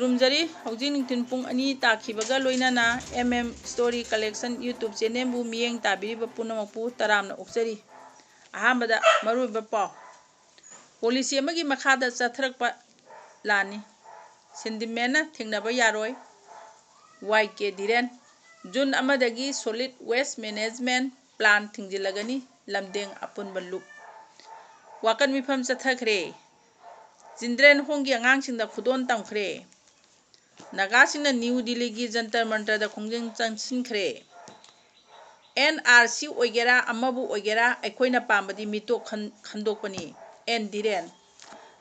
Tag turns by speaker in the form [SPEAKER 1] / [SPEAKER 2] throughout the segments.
[SPEAKER 1] खुरुमजरी हौजी निंथिन पुंग अनि ताखिबगा लोइनाना story collection YouTube channel बु मियेंग ताबिरिबा पुनमकपु तरामना ओक्चरी अहामदा मरुबा पाव policy अमगी मखादा चथरकपा लानी सिंडिमेना थिंगनाबा यारोय वाईके धीरेन जून अमदगी सॉलिड वेस्ट मैनेजमेंट प्लान थिंजिलगनी लमदेंग अपुनबा लुप वाकन मिफम चथखरे चिल्ड्रेन होंगी आंगांगसिंगदा खुदोन तमखरे नागासिंगना न्यू दिल्ली की जंतर मंतरदा खोंजेंग चंसिनखरे NRC ओइगेरा अमबु ओइगेरा अखोइना पामबदी मितो खंदोकपनी एन धीरेन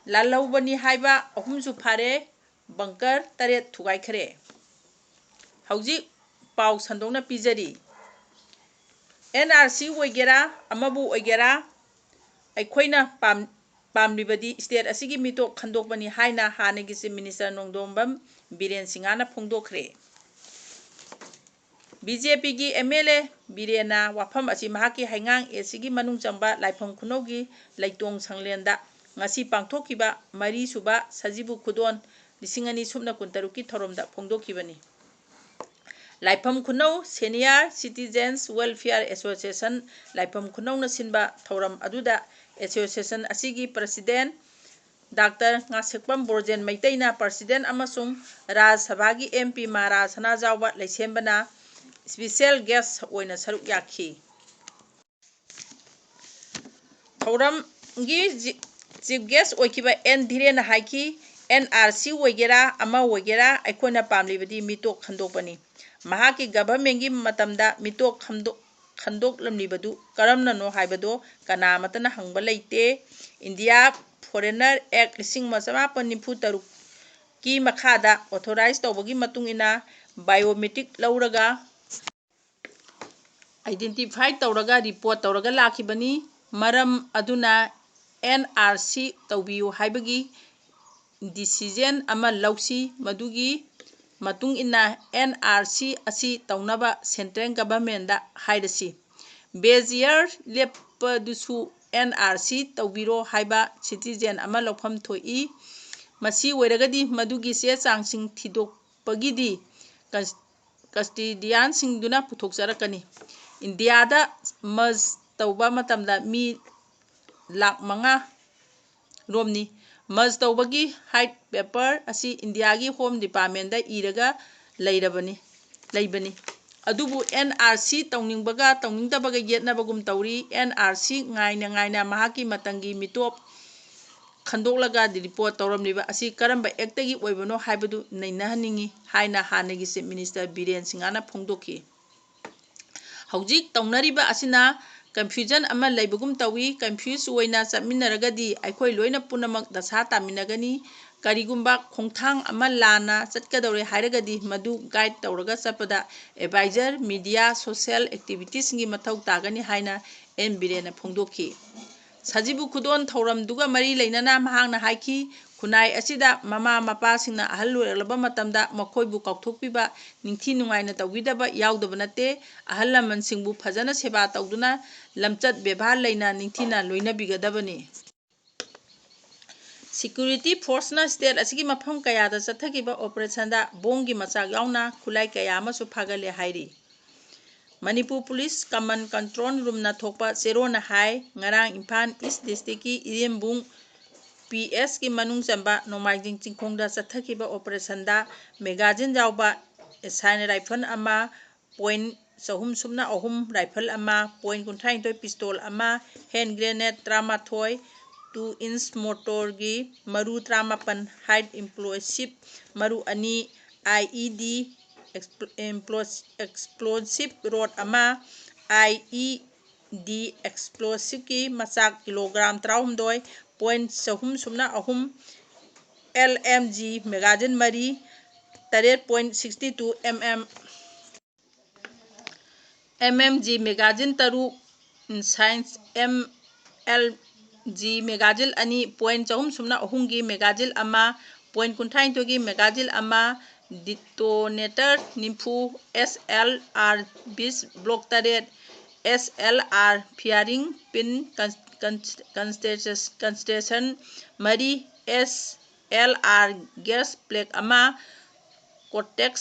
[SPEAKER 1] लालौबनी हाइबा अहुमसु फारे बंकर तरेत थुगाइखरे हौजी पाव संदोंना पिजरी NRC ओइगेरा अमबु ओइगेरा अखोइना पामलिबदी स्टेट असिगी मितो खंदोकपनी हाइना हानेगी चीफ मिनिस्टर नोंदोंबम बीरेन सिंगाना फोंदोखरे BJP की MLA बीरेना वाफम असी महाकी हाइंगांग एसिगी मनुंग Chamba लाइफम खुनौगी लैतोंग संगलेंदा ngasi pangthokiba mari suba sajibu khudon lisingani subna kuntaruki thoromda phongdokibani laifam khunau senior citizens welfare association laifam khunau na sinba thoram aduda association asigi president Dr. Ngasekpam Borjen Maitaina president amasung Raj Sabha gi MP Mara Sanajawba leisembana special guest oina saruk yakhi thoram gi Chief guest oikiba N Dhiren haiki NRC oigera ama oigera aikoina pamlibadi mitok khandokpani mahaki government gi matamda mitok khandok lamlibadu karamna no haibado kana matana hangba leite India Foreigner Act 1993 ki makhada authorize tawbagi matungina biometric lauraga identify tawraga report tawraga lakibani maram aduna NRC tawbiyu haibagi decision ama lausi madugi matung ina NRC asi tawnaba central government da haidasi bezier lepadusu NRC tawbiro haiba citizen ama lofam thoi masi oiragadi madugi se changsing thidokpagidi custodian singduna puthokjarakani India da maz tawba matamda mi lakh मंगा Romani मज तौबगी height paper असी India की home department Irga लेबनी अदुबु NRC तौनिंगबगा तौनिंगदबगा येतनबगुम तौरी NRC गायना महाकी Matangi मिटोप खंदोकलगा report तौरमलिबा असी करंबा एक्टगी ओइबनो हाइबदु नैनहनिंगी हाइना हानेगी chief minister Biren सिंगाना फोंदोखी हौजिक तौनरिबा असिना confusion ama leibugum tawi confuse oina chapminaragadi aikoi loina punamak dasa taminagani karigumba khongthang ama lana chatkadore hairagadi madu guide tawraga chapada advisor media social activities ngi mathau tagani haina birena phongdokhi sajibu khudon thoram duga mari leinana mahangna haiki khunai asida mama mapa singna ahal loirlaba matamda makhoibu kaukthokpiba ningthi nungaina tawidaba yaudaba nate ahal laman singbu phajana seba tawduna lamchat bebhar leina ningthina loina bigadabani security force na state asigi mafam kaya da chathagiba operation da bongi machak yauna khulai kaya amasu phagale hairi Manipur Police Command Control Room na thokpa zero na hai ngarang Imphal East District ki Irembung PS ki manung chamba Nomaijing Chingkhongda chathagiba operation da magazine jawba assign rifle ama point sahum sumna ahum rifle ama point kunthai toy pistol ama hand grenade tramathoi 2-inch motor gi maru tramapan high explosive maru ani IED explosive rod ama IED explosive ki machak kilogram 32 point sahum sumna ahum LMG magazine mari 3.62 mmg magazine taru science MLG magazine ani point sahum sumna ahum gi magazine ama point kunthai to gi magazine ama detonator nimfu SLR 20 block taret SLR firing pin concentration mari SLR gas plug ama Cortex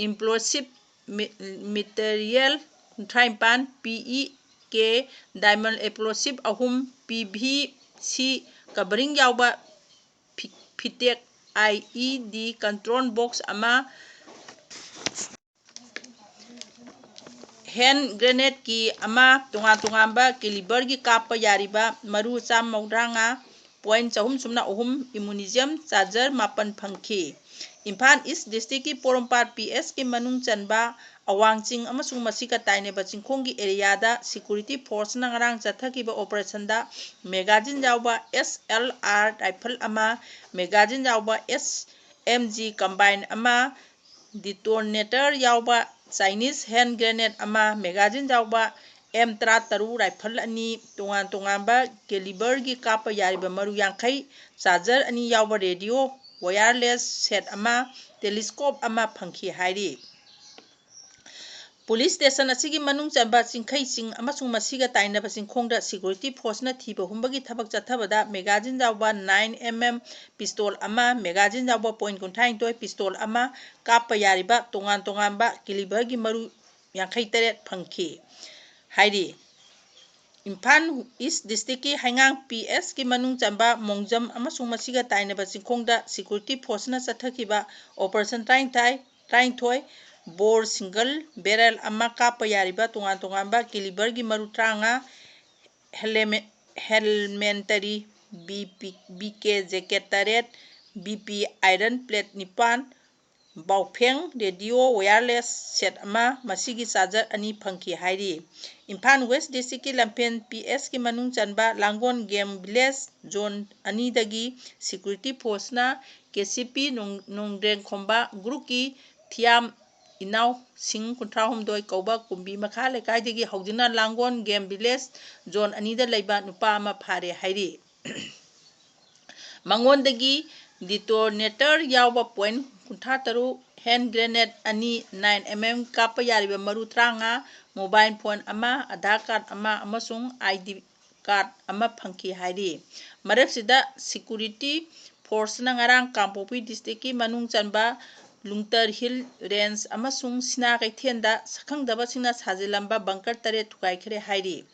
[SPEAKER 1] implosive material 35 PEK diamond explosive 3 PVC covering yauba Fitek IED control box ama hand grenade ki ama tunga caliber gi kapa yariba maru 135 point 303 immunizum charger 8 phangki Imphal East District ki Porompat PS ki manung chanba awangching amasung masika taineba chingkhong gi area da security force na ngarang chathakiba operation da magazine jawba SLR rifle ama magazine jawba SMG combine ama detonator yawba Chinese hand grenade ama magazine jawba M33 rifle ani tunganba caliber gi kapa yariba maru yankai charger ani yawba radio wireless set ama telescope ama phangki hairi Police station asigi manung chamba chingkhai ching amasung masiga tainaba chingkhongda security force na thiba humbagi thabak chathabada magazine jawba 9mm pistol ama magazine jawba .38 pistol ama kapa yariba tunganba caliber gi maru yankhai teret phangki hairi Imphal East District ki Haingang PS ki manung chamba mongjam amasung masiga tainaba chingkhongda security force na chathakiba operation 33 bore single barrel ama kapa yariba tunganba caliber gi maru 35 helmentary BK jacket taret BP iron plate 9 Baufeng radio wireless set ama masigi charger ani phangki hairi Imphal West District ki Lampen PS ki manung chanba Langon Game Village zone ani dagi security force na KCP Nongdreng Khomba group ki Thiam Inau Sing 38 kauba kumbi makha lekai dagi haujina Langon Game Village zone ani da leiba nupa ama phare hairi Mangon dagi detonator yawba point 63 hand grenade ani 9mm kapa yariba maru 35 mobile phone ama Aadhaar card ama amasung ID card ama phangki hairi marapsida security force na ngarang Kangpokpi district ki manung chanba Lungtar Hill range amasung Sina Kaithenda sakhangdaba singna sajilamba bunker tare thukai khare hairi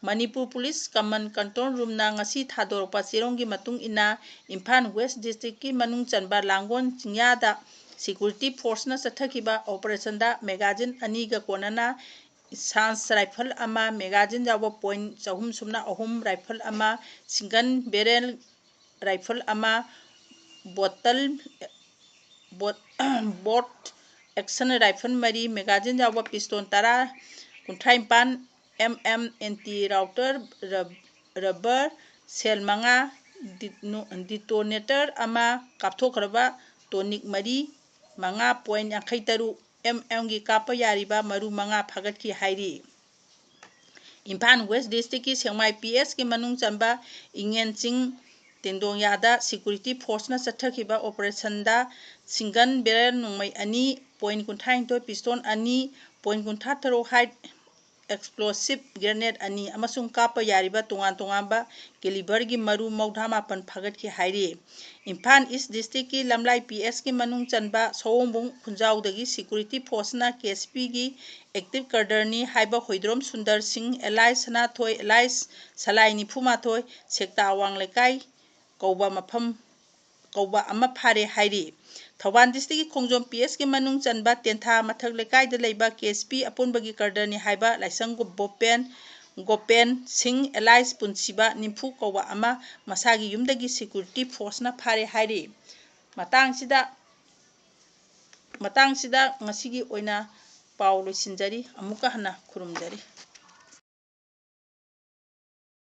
[SPEAKER 1] Manipur Police Command Control Room na ngasi thadorpa chironggi matung ina Imphal West District ki manung chanba Langon Chingya security force na chathakiba operation da magazine ani ga konana sans rifle ama magazine jawba point 303 rifle ama single barrel rifle ama bolt action rifle mari magazine jawba pistol 10 mm anti router rubber cell 5 detonator ama kapthokraba tonic mari 5.53 mm gi kapa yariba maru 5 phagatki hairi Imphal West District ki Sengmai PS ki manung chamba Ingenching Tengdongyada security force na chathakiba operation da single barrel nongmai ani .38 pistol ani .38 height explosive grenade ani amasung kapa yariba tunganba caliber gi maru 8 phagatki hairi Imphal East District ki Lamlai PS ki manung chanba Sawongbung Khunjaudagi security force na KSP gi active cadre ni haiba Hoidrom Sundar Singh Elai Sanathoi Elai Salai 94 sekta awang lekai kauba ama phare hairi Thawban District ki Khongjom PS ki manung chanba Tentha mathak lekai da leiba KSP apunbagi cadre ni haiba Laisang Gopen Singh Elai Punsiba Nimfu kauba ama masagi yumdagi security force na phare hairi matang sida ngasigi oina paw loisinjari amuka hana khurumjari